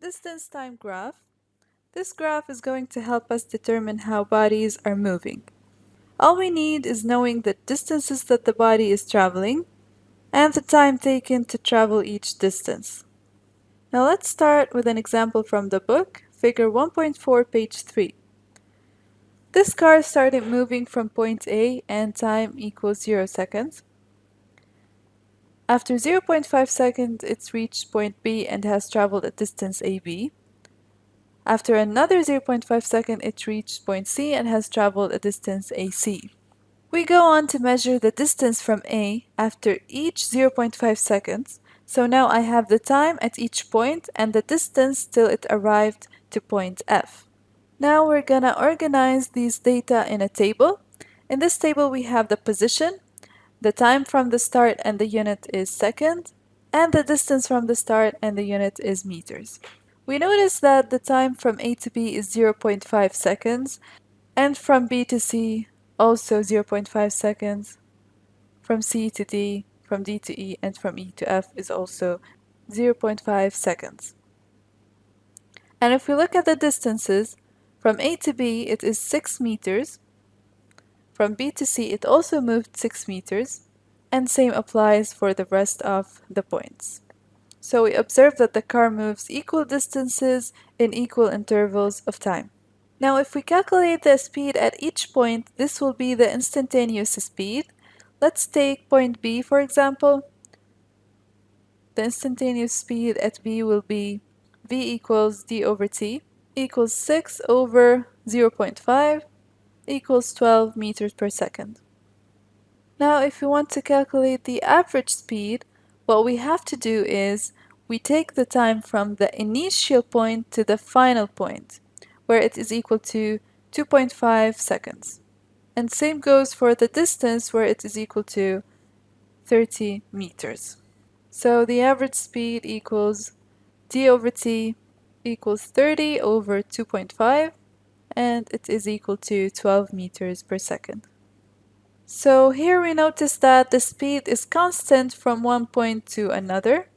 Distance time graph. This graph is going to help us determine how bodies are moving. All we need is knowing the distances that the body is traveling and the time taken to travel each distance. Now let's start with an example from the book, figure 1.4, page 3. This car started moving from point A and time equals 0 seconds. After 0.5 seconds, it's reached point B and has traveled a distance AB. After another 0.5 seconds, it reached point C and has traveled a distance AC. We go on to measure the distance from A after each 0.5 seconds. So now I have the time at each point and the distance till it arrived to point F. Now we're gonna organize these data in a table. In this table we have the position, the time from the start and the unit is second, and the distance from the start and the unit is meters. We notice that the time from A to B is 0.5 seconds, and from B to C also 0.5 seconds. From C to D, from D to E, and from E to F is also 0.5 seconds. And if we look at the distances, from A to B it is 6 meters, from B to C it also moved 6 meters, and same applies for the rest of the points. So we observe that the car moves equal distances in equal intervals of time. Now if we calculate the speed at each point, this will be the instantaneous speed. Let's take point B for example. The instantaneous speed at B will be V equals d over t equals 6 over 0.5 equals 12 meters per second. Now if we want to calculate the average speed, what we have to do is we take the time from the initial point to the final point, where it is equal to 2.5 seconds. And same goes for the distance, where it is equal to 30 meters. So the average speed equals d over t equals 30 over 2.5, and it is equal to 12 meters per second. So here we notice that the speed is constant from one point to another.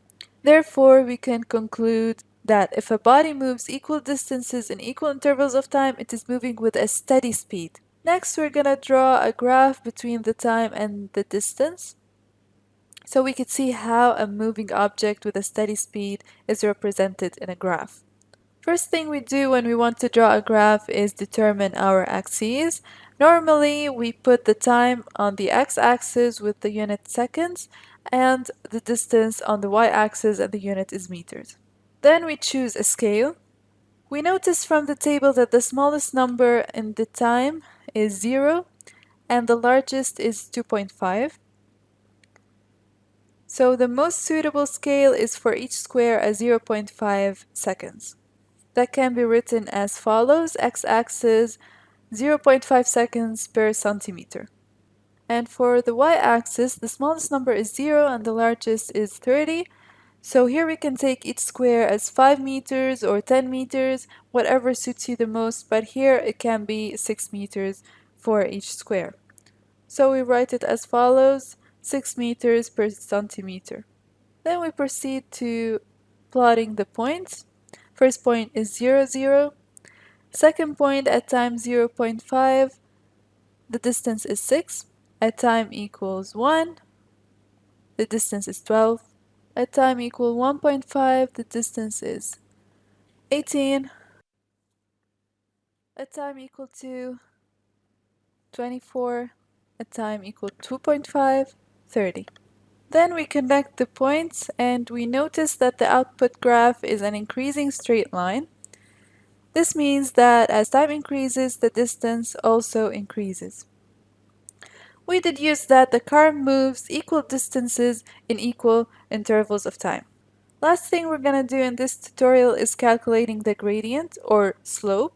Therefore, we can conclude that if a body moves equal distances in equal intervals of time, it is moving with a steady speed. Next, we're gonna draw a graph between the time and the distance, so we could see how a moving object with a steady speed is represented in a graph. First thing we do when we want to draw a graph is determine our axes. Normally, we put the time on the x-axis with the unit seconds and the distance on the y-axis, and the unit is meters. Then we choose a scale. We notice from the table that the smallest number in the time is 0 and the largest is 2.5. So the most suitable scale is for each square as 0.5 seconds. That can be written as follows: x-axis 0.5 seconds per centimeter. And for the y-axis, the smallest number is 0 and the largest is 30. So here we can take each square as 5 meters or 10 meters, whatever suits you the most, but here it can be 6 meters for each square. So we write it as follows: 6 meters per centimeter. Then we proceed to plotting the points. First point is 0, 0. Second point at time 0.5, the distance is 6. At time equals 1, the distance is 12. At time equal 1.5, the distance is 18. At time equal to 24. At time equal 2.5, 30. Then we connect the points and we notice that the output graph is an increasing straight line. This means that as time increases, the distance also increases. We deduce that the car moves equal distances in equal intervals of time. Last thing we're gonna do in this tutorial is calculating the gradient or slope.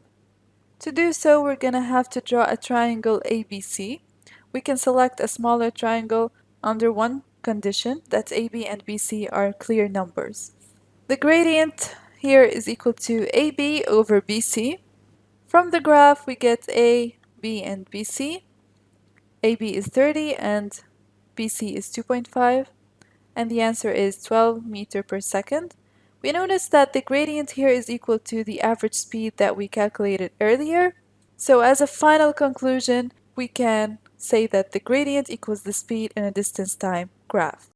To do so, we're gonna have to draw a triangle ABC. We can select a smaller triangle under one condition, that AB and BC are clear numbers. The gradient here is equal to AB over BC. From the graph, we get A, B, and BC. AB is 30 and BC is 2.5, and the answer is 12 meters per second. We notice that the gradient here is equal to the average speed that we calculated earlier. So as a final conclusion, we can say that the gradient equals the speed in a distance-time graph.